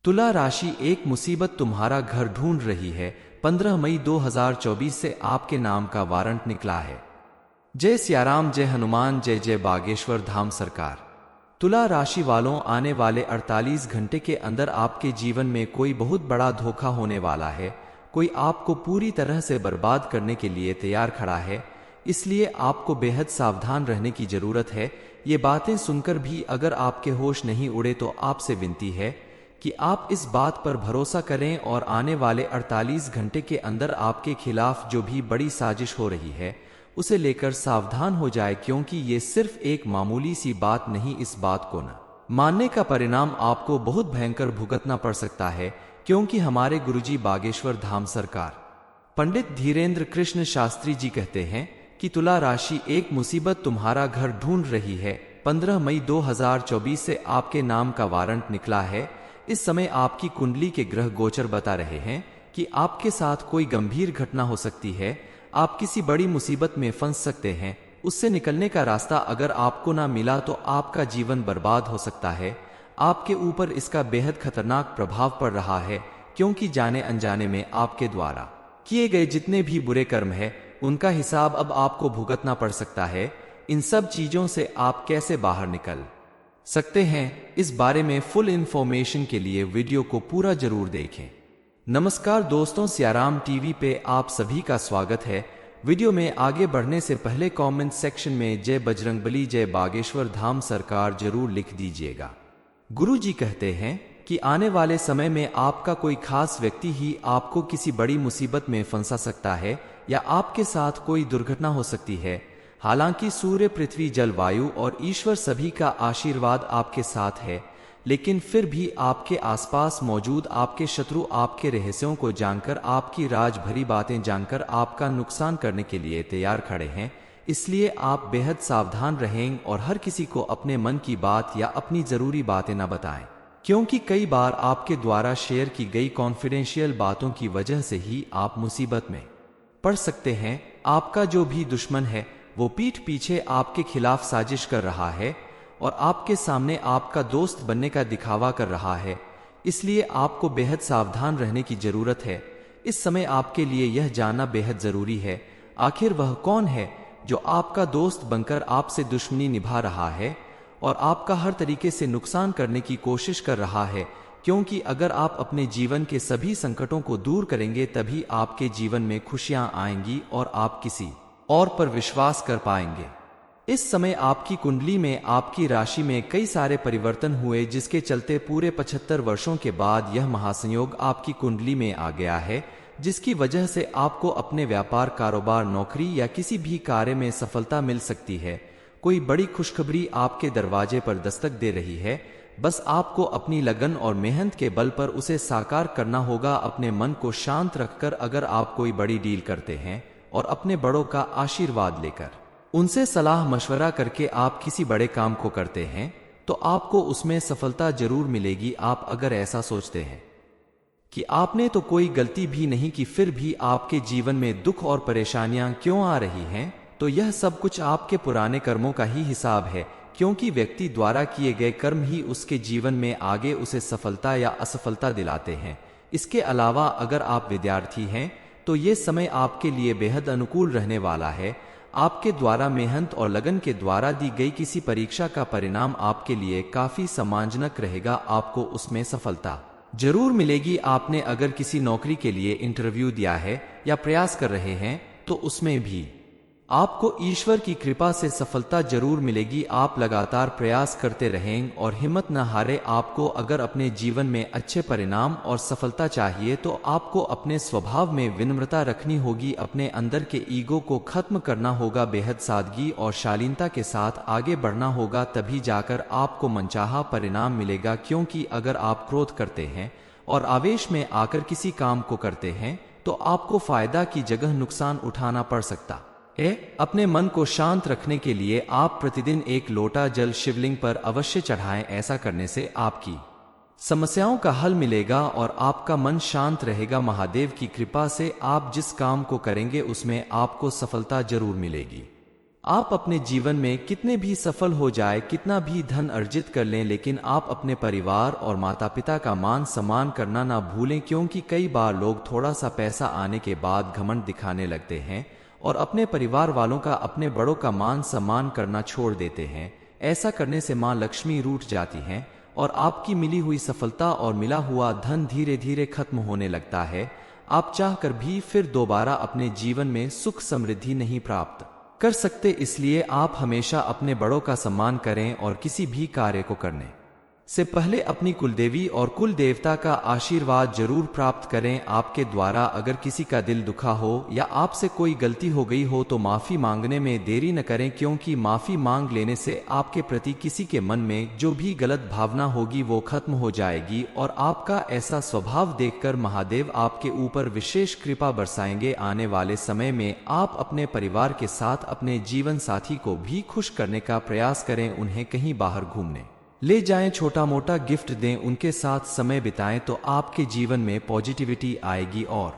तुला राशि एक मुसीबत तुम्हारा घर ढूंढ रही है। 15 मई 2024 से आपके नाम का वारंट निकला है। जय सियाराम, जय हनुमान, जय जय बागेश्वर धाम सरकार। तुला राशि वालों, आने वाले 48 घंटे के अंदर आपके जीवन में कोई बहुत बड़ा धोखा होने वाला है। कोई आपको पूरी तरह से बर्बाद करने के लिए तैयार खड़ा है, इसलिए आपको बेहद सावधान रहने की जरूरत है। ये बातें सुनकर भी अगर आपके होश नहीं उड़े तो आपसे विनती है कि आप इस बात पर भरोसा करें और आने वाले 48 घंटे के अंदर आपके खिलाफ जो भी बड़ी साजिश हो रही है उसे लेकर सावधान हो जाए, क्योंकि ये सिर्फ एक मामूली सी बात नहीं। इस बात को न मानने का परिणाम आपको बहुत भयंकर भुगतना पड़ सकता है, क्योंकि हमारे गुरुजी बागेश्वर धाम सरकार पंडित धीरेन्द्र कृष्ण शास्त्री जी कहते हैं कि तुला राशि एक मुसीबत तुम्हारा घर ढूंढ रही है। 15 मई 2024 से आपके नाम का वारंट निकला है। इस समय आपकी कुंडली के ग्रह गोचर बता रहे हैं कि आपके साथ कोई गंभीर घटना हो सकती है। आप किसी बड़ी मुसीबत में फंस सकते हैं। उससे निकलने का रास्ता अगर आपको ना मिला तो आपका जीवन बर्बाद हो सकता है। आपके ऊपर इसका बेहद खतरनाक प्रभाव पड़ रहा है, क्योंकि जाने अनजाने में आपके द्वारा किए गए जितने भी बुरे कर्म है उनका हिसाब अब आपको भुगतना पड़ सकता है। इन सब चीजों से आप कैसे बाहर निकल सकते हैं, इस बारे में फुल इंफॉर्मेशन के लिए वीडियो को पूरा जरूर देखें। नमस्कार दोस्तों, सियाराम टीवी पे आप सभी का स्वागत है। वीडियो में आगे बढ़ने से पहले कमेंट सेक्शन में जय बजरंगबली, जय बागेश्वर धाम सरकार जरूर लिख दीजिएगा। गुरु जी कहते हैं कि आने वाले समय में आपका कोई खास व्यक्ति ही आपको किसी बड़ी मुसीबत में फंसा सकता है या आपके साथ कोई दुर्घटना हो सकती है। हालांकि सूर्य, पृथ्वी, जल, वायु और ईश्वर सभी का आशीर्वाद आपके साथ है, लेकिन फिर भी आपके आसपास मौजूद आपके शत्रु आपके रहस्यों को जानकर, आपकी राज भरी बातें जानकर आपका नुकसान करने के लिए तैयार खड़े हैं। इसलिए आप बेहद सावधान रहें और हर किसी को अपने मन की बात या अपनी जरूरी बातें न बताएं, क्योंकि कई बार आपके द्वारा शेयर की गई कॉन्फिडेंशियल बातों की वजह से ही आप मुसीबत में पड़ सकते हैं। आपका जो भी दुश्मन है वो पीठ पीछे आपके खिलाफ साजिश कर रहा है और आपके सामने आपका दोस्त बनने का दिखावा कर रहा है। इसलिए आपको बेहद सावधान रहने की जरूरत है। इस समय आपके लिए यह जानना बेहद जरूरी है, आखिर वह कौन है जो आपका दोस्त बनकर आपसे दुश्मनी निभा रहा है और आपका हर तरीके से नुकसान करने की कोशिश कर रहा है। क्योंकि अगर आप अपने जीवन के सभी संकटों को दूर करेंगे तभी आपके जीवन में खुशियां आएंगी और आप किसी और पर विश्वास कर पाएंगे। इस समय आपकी कुंडली में, आपकी राशि में कई सारे परिवर्तन हुए, जिसके चलते पूरे 75 वर्षों के बाद यह महासंयोग आपकी कुंडली में आ गया है, जिसकी वजह से आपको अपने व्यापार, कारोबार, नौकरी या किसी भी कार्य में सफलता मिल सकती है। कोई बड़ी खुशखबरी आपके दरवाजे पर दस्तक दे रही है। बस आपको अपनी लगन और मेहनत के बल पर उसे साकार करना होगा। अपने मन को शांत रखकर अगर आप कोई बड़ी डील करते हैं और अपने बड़ों का आशीर्वाद लेकर, उनसे सलाह मशवरा करके आप किसी बड़े काम को करते हैं तो आपको उसमें सफलता जरूर मिलेगी। आप अगर ऐसा सोचते हैं कि आपने तो कोई गलती भी नहीं की फिर भी आपके जीवन में दुख और परेशानियां क्यों आ रही हैं, तो यह सब कुछ आपके पुराने कर्मों का ही हिसाब है, क्योंकि व्यक्ति द्वारा किए गए कर्म ही उसके जीवन में आगे उसे सफलता या असफलता दिलाते हैं। इसके अलावा अगर आप विद्यार्थी हैं तो ये समय आपके लिए बेहद अनुकूल रहने वाला है। आपके द्वारा मेहनत और लगन के द्वारा दी गई किसी परीक्षा का परिणाम आपके लिए काफी सम्मानजनक रहेगा। आपको उसमें सफलता जरूर मिलेगी। आपने अगर किसी नौकरी के लिए इंटरव्यू दिया है या प्रयास कर रहे हैं तो उसमें भी आपको ईश्वर की कृपा से सफलता जरूर मिलेगी। आप लगातार प्रयास करते रहें और हिम्मत न हारे। आपको अगर अपने जीवन में अच्छे परिणाम और सफलता चाहिए तो आपको अपने स्वभाव में विनम्रता रखनी होगी, अपने अंदर के ईगो को खत्म करना होगा, बेहद सादगी और शालीनता के साथ आगे बढ़ना होगा, तभी जाकर आपको मनचाहा परिणाम मिलेगा। क्योंकि अगर आप क्रोध करते हैं और आवेश में आकर किसी काम को करते हैं तो आपको फायदा की जगह नुकसान उठाना पड़ सकता है। अपने मन को शांत रखने के लिए आप प्रतिदिन एक लोटा जल शिवलिंग पर अवश्य चढ़ाएं। ऐसा करने से आपकी समस्याओं का हल मिलेगा और आपका मन शांत रहेगा। महादेव की कृपा से आप जिस काम को करेंगे उसमें आपको सफलता जरूर मिलेगी। आप अपने जीवन में कितने भी सफल हो जाए, कितना भी धन अर्जित कर लें, लेकिन आप अपने परिवार और माता पिता का मान सम्मान करना ना भूलें, क्योंकि कई बार लोग थोड़ा सा पैसा आने के बाद घमंड दिखाने लगते हैं और अपने परिवार वालों का, अपने बड़ों का मान सम्मान करना छोड़ देते हैं। ऐसा करने से मां लक्ष्मी रूठ जाती हैं और आपकी मिली हुई सफलता और मिला हुआ धन धीरे धीरे खत्म होने लगता है। आप चाहकर भी फिर दोबारा अपने जीवन में सुख समृद्धि नहीं प्राप्त कर सकते। इसलिए आप हमेशा अपने बड़ों का सम्मान करें और किसी भी कार्य को करने से पहले अपनी कुलदेवी और कुल देवता का आशीर्वाद जरूर प्राप्त करें। आपके द्वारा अगर किसी का दिल दुखा हो या आपसे कोई गलती हो गई हो तो माफी मांगने में देरी न करें, क्योंकि माफी मांग लेने से आपके प्रति किसी के मन में जो भी गलत भावना होगी वो खत्म हो जाएगी और आपका ऐसा स्वभाव देखकर महादेव आपके ऊपर विशेष कृपा बरसाएंगे। आने वाले समय में आप अपने परिवार के साथ अपने जीवन साथी को भी खुश करने का प्रयास करें, उन्हें कहीं बाहर घूमने ले जाएं, छोटा मोटा गिफ्ट दें, उनके साथ समय बिताएं, तो आपके जीवन में पॉजिटिविटी आएगी और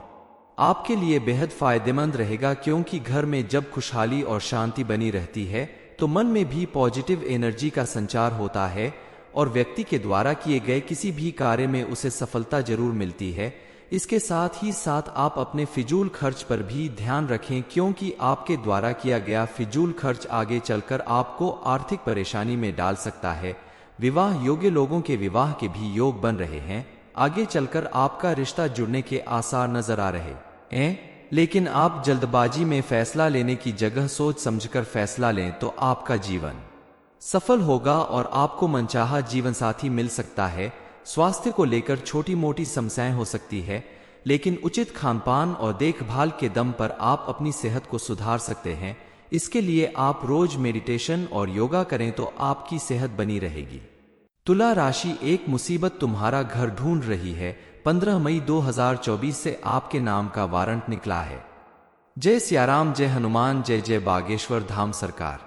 आपके लिए बेहद फायदेमंद रहेगा। क्योंकि घर में जब खुशहाली और शांति बनी रहती है तो मन में भी पॉजिटिव एनर्जी का संचार होता है और व्यक्ति के द्वारा किए गए किसी भी कार्य में उसे सफलता जरूर मिलती है। इसके साथ ही साथ आप अपने फिजूल खर्च पर भी ध्यान रखें, क्योंकि आपके द्वारा किया गया फिजूल खर्च आगे चलकर आपको आर्थिक परेशानी में डाल सकता है। विवाह योग्य लोगों के विवाह के भी योग बन रहे हैं, आगे चलकर आपका रिश्ता जुड़ने के आसार नजर आ रहे हैं। लेकिन आप जल्दबाजी में फैसला लेने की जगह सोच समझकर फैसला लें तो आपका जीवन सफल होगा और आपको मनचाहा जीवन साथी मिल सकता है। स्वास्थ्य को लेकर छोटी मोटी समस्याएं हो सकती है, लेकिन उचित खानपान और देखभाल के दम पर आप अपनी सेहत को सुधार सकते हैं। इसके लिए आप रोज मेडिटेशन और योगा करें तो आपकी सेहत बनी रहेगी। तुला राशि, एक मुसीबत तुम्हारा घर ढूंढ रही है। 15 मई 2024 से आपके नाम का वारंट निकला है। जय सियाराम, जय हनुमान, जय जय बागेश्वर धाम सरकार।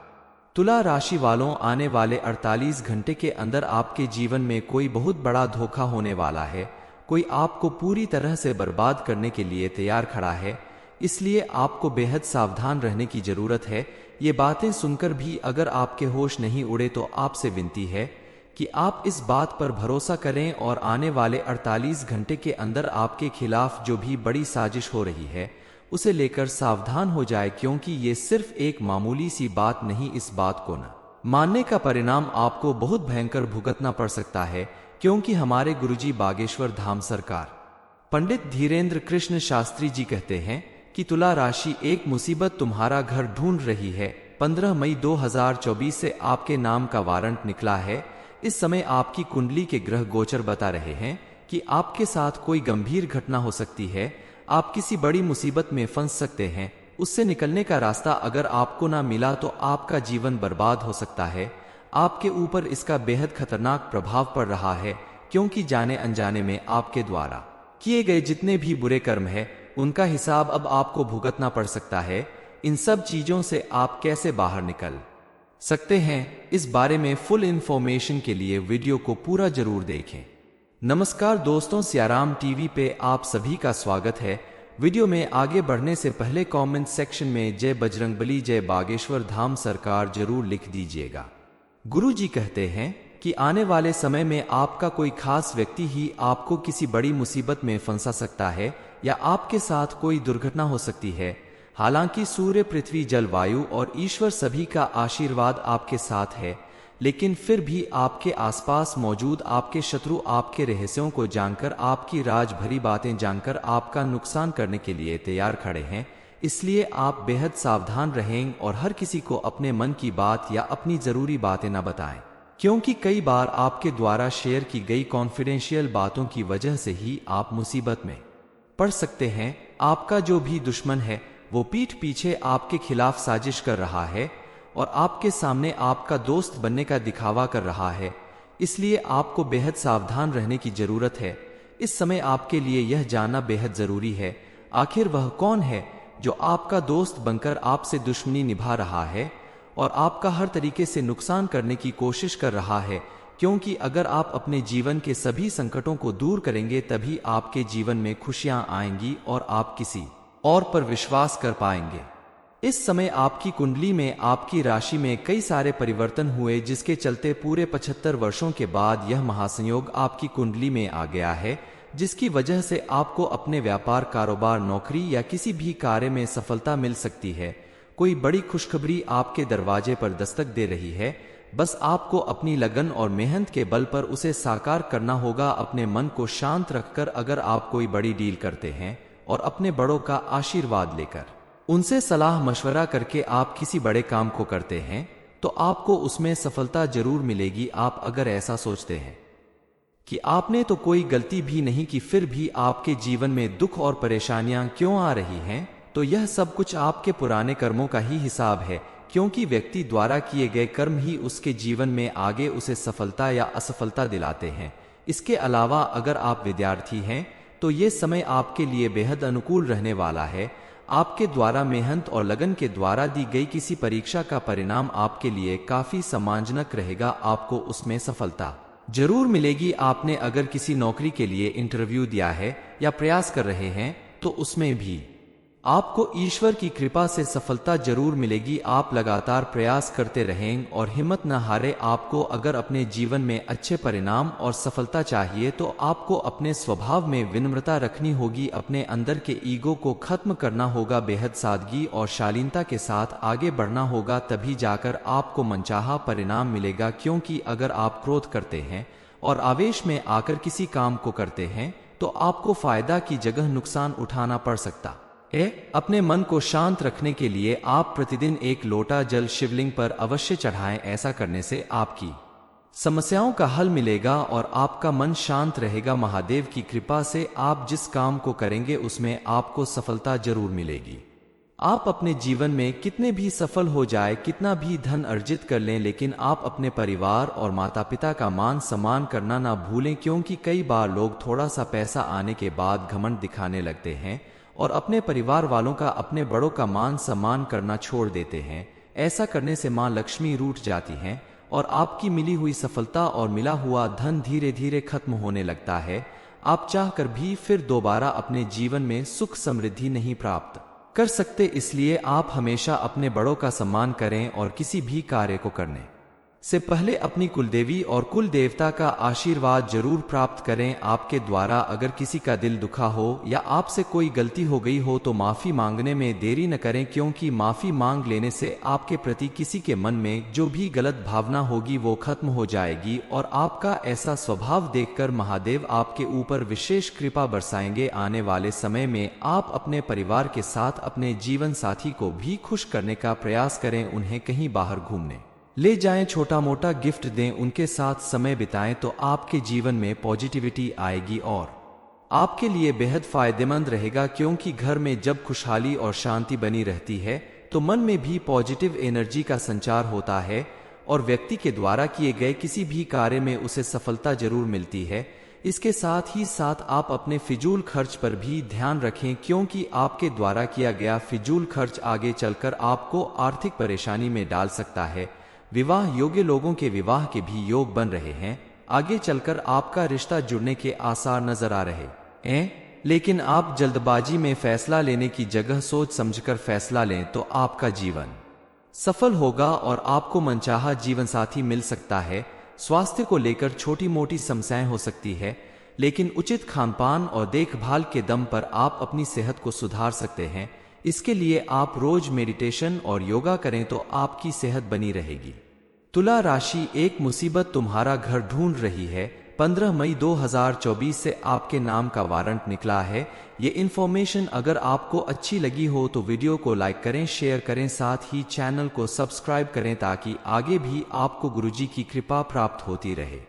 तुला राशि वालों, आने वाले 48 घंटे के अंदर आपके जीवन में कोई बहुत बड़ा धोखा होने वाला है। कोई आपको पूरी तरह से बर्बाद करने के लिए तैयार खड़ा है, इसलिए आपको बेहद सावधान रहने की जरूरत है। ये बातें सुनकर भी अगर आपके होश नहीं उड़े तो आपसे विनती है कि आप इस बात पर भरोसा करें और आने वाले 48 घंटे के अंदर आपके खिलाफ जो भी बड़ी साजिश हो रही है उसे लेकर सावधान हो जाए, क्योंकि ये सिर्फ एक मामूली सी बात नहीं। इस बात को न मानने का परिणाम आपको बहुत भयंकर भुगतना पड़ सकता है, क्योंकि हमारे गुरुजी बागेश्वर धाम सरकार पंडित धीरेन्द्र कृष्ण शास्त्री जी कहते हैं कि तुला राशि, एक मुसीबत तुम्हारा घर ढूंढ रही है। 15 मई 2024 से आपके नाम का वारंट निकला है। इस समय आपकी कुंडली के ग्रह गोचर बता रहे हैं कि आपके साथ कोई गंभीर घटना हो सकती है। आप किसी बड़ी मुसीबत में फंस सकते हैं। उससे निकलने का रास्ता अगर आपको ना मिला तो आपका जीवन बर्बाद हो सकता है। आपके ऊपर इसका बेहद खतरनाक प्रभाव पड़ रहा है, क्योंकि जाने अनजाने में आपके द्वारा किए गए जितने भी बुरे कर्म है उनका हिसाब अब आपको भुगतना पड़ सकता है। इन सब चीजों से आप कैसे बाहर निकल सकते हैं, इस बारे में फुल इंफॉर्मेशन के लिए वीडियो को पूरा जरूर देखें। नमस्कार दोस्तों, सियाराम टीवी पे आप सभी का स्वागत है। वीडियो में आगे बढ़ने से पहले कमेंट सेक्शन में जय बजरंगबली, जय बागेश्वर धाम सरकार जरूर लिख दीजिएगा। गुरु जी कहते हैं कि आने वाले समय में आपका कोई खास व्यक्ति ही आपको किसी बड़ी मुसीबत में फंसा सकता है या आपके साथ कोई दुर्घटना हो सकती है। हालांकि सूर्य, पृथ्वी, जल, वायु और ईश्वर सभी का आशीर्वाद आपके साथ है, लेकिन फिर भी आपके आसपास मौजूद आपके शत्रु आपके रहस्यों को जानकर, आपकी राज भरी बातें जानकर आपका नुकसान करने के लिए तैयार खड़े हैं। इसलिए आप बेहद सावधान रहें और हर किसी को अपने मन की बात या अपनी जरूरी बातें न बताएं, क्योंकि कई बार आपके द्वारा शेयर की गई कॉन्फिडेंशियल बातों की वजह से ही आप मुसीबत में पड़ सकते हैं। आपका जो भी दुश्मन है वो पीठ पीछे आपके खिलाफ साजिश कर रहा है और आपके सामने आपका दोस्त बनने का दिखावा कर रहा है। इसलिए आपको बेहद सावधान रहने की जरूरत है। इस समय आपके लिए यह जानना बेहद जरूरी है, आखिर वह कौन है जो आपका दोस्त बनकर आपसे दुश्मनी निभा रहा है और आपका हर तरीके से नुकसान करने की कोशिश कर रहा है। क्योंकि अगर आप अपने जीवन के सभी संकटों को दूर करेंगे तभी आपके जीवन में खुशियां आएंगी और आप किसी और पर विश्वास कर पाएंगे। इस समय आपकी कुंडली में आपकी राशि में कई सारे परिवर्तन हुए, जिसके चलते पूरे 75 वर्षों के बाद यह महासंयोग आपकी कुंडली में आ गया है, जिसकी वजह से आपको अपने व्यापार, कारोबार, नौकरी या किसी भी कार्य में सफलता मिल सकती है। कोई बड़ी खुशखबरी आपके दरवाजे पर दस्तक दे रही है। बस आपको अपनी लगन और मेहनत के बल पर उसे साकार करना होगा। अपने मन को शांत रखकर अगर आप कोई बड़ी डील करते हैं और अपने बड़ों का आशीर्वाद लेकर, उनसे सलाह मशवरा करके आप किसी बड़े काम को करते हैं तो आपको उसमें सफलता जरूर मिलेगी। आप अगर ऐसा सोचते हैं कि आपने तो कोई गलती भी नहीं की, फिर भी आपके जीवन में दुख और परेशानियां क्यों आ रही हैं, तो यह सब कुछ आपके पुराने कर्मों का ही हिसाब है, क्योंकि व्यक्ति द्वारा किए गए कर्म ही उसके जीवन में आगे उसे सफलता या असफलता दिलाते हैं। इसके अलावा अगर आप विद्यार्थी हैं तो ये समय आपके लिए बेहद अनुकूल रहने वाला है। आपके द्वारा मेहनत और लगन के द्वारा दी गई किसी परीक्षा का परिणाम आपके लिए काफी सम्मानजनक रहेगा। आपको उसमें सफलता जरूर मिलेगी। आपने अगर किसी नौकरी के लिए इंटरव्यू दिया है या प्रयास कर रहे हैं तो उसमें भी आपको ईश्वर की कृपा से सफलता जरूर मिलेगी। आप लगातार प्रयास करते रहें और हिम्मत न हारे। आपको अगर अपने जीवन में अच्छे परिणाम और सफलता चाहिए तो आपको अपने स्वभाव में विनम्रता रखनी होगी, अपने अंदर के ईगो को खत्म करना होगा, बेहद सादगी और शालीनता के साथ आगे बढ़ना होगा, तभी जाकर आपको मनचाहा परिणाम मिलेगा। क्योंकि अगर आप क्रोध करते हैं और आवेश में आकर किसी काम को करते हैं तो आपको फायदा की जगह नुकसान उठाना पड़ सकता है। अपने मन को शांत रखने के लिए आप प्रतिदिन एक लोटा जल शिवलिंग पर अवश्य चढ़ाएं। ऐसा करने से आपकी समस्याओं का हल मिलेगा और आपका मन शांत रहेगा। महादेव की कृपा से आप जिस काम को करेंगे उसमें आपको सफलता जरूर मिलेगी। आप अपने जीवन में कितने भी सफल हो जाए, कितना भी धन अर्जित कर लें, लेकिन आप अपने परिवार और माता पिता का मान सम्मान करना ना भूलें, क्योंकि कई बार लोग थोड़ा सा पैसा आने के बाद घमंड दिखाने लगते हैं और अपने परिवार वालों का, अपने बड़ों का मान सम्मान करना छोड़ देते हैं। ऐसा करने से मां लक्ष्मी रूठ जाती हैं और आपकी मिली हुई सफलता और मिला हुआ धन धीरे धीरे खत्म होने लगता है। आप चाहकर भी फिर दोबारा अपने जीवन में सुख समृद्धि नहीं प्राप्त कर सकते। इसलिए आप हमेशा अपने बड़ों का सम्मान करें और किसी भी कार्य को करने से पहले अपनी कुलदेवी और कुल देवता का आशीर्वाद जरूर प्राप्त करें। आपके द्वारा अगर किसी का दिल दुखा हो या आपसे कोई गलती हो गई हो तो माफी मांगने में देरी न करें, क्योंकि माफी मांग लेने से आपके प्रति किसी के मन में जो भी गलत भावना होगी वो खत्म हो जाएगी और आपका ऐसा स्वभाव देखकर महादेव आपके ऊपर विशेष कृपा बरसाएंगे। आने वाले समय में आप अपने परिवार के साथ अपने जीवन साथी को भी खुश करने का प्रयास करें, उन्हें कहीं बाहर घूमने ले जाएं, छोटा मोटा गिफ्ट दें, उनके साथ समय बिताएं तो आपके जीवन में पॉजिटिविटी आएगी और आपके लिए बेहद फायदेमंद रहेगा। क्योंकि घर में जब खुशहाली और शांति बनी रहती है तो मन में भी पॉजिटिव एनर्जी का संचार होता है और व्यक्ति के द्वारा किए गए किसी भी कार्य में उसे सफलता जरूर मिलती है। इसके साथ ही साथ आप अपने फिजूल खर्च पर भी ध्यान रखें, क्योंकि आपके द्वारा किया गया फिजूल खर्च आगे चलकर आपको आर्थिक परेशानी में डाल सकता है। विवाह योग्य लोगों के विवाह के भी योग बन रहे हैं। आगे चलकर आपका रिश्ता जुड़ने के आसार नजर आ रहे हैं, लेकिन आप जल्दबाजी में फैसला लेने की जगह सोच समझकर फैसला लें तो आपका जीवन सफल होगा और आपको मनचाहा जीवन साथी मिल सकता है। स्वास्थ्य को लेकर छोटी मोटी समस्याएं हो सकती है, लेकिन उचित खानपान और देखभाल के दम पर आप अपनी सेहत को सुधार सकते हैं। इसके लिए आप रोज मेडिटेशन और योगा करें तो आपकी सेहत बनी रहेगी। तुला राशि, एक मुसीबत तुम्हारा घर ढूंढ रही है। 15 मई 2024 से आपके नाम का वारंट निकला है। ये इन्फॉर्मेशन अगर आपको अच्छी लगी हो तो वीडियो को लाइक करें, शेयर करें, साथ ही चैनल को सब्सक्राइब करें ताकि आगे भी आपको गुरुजी की कृपा प्राप्त होती रहे।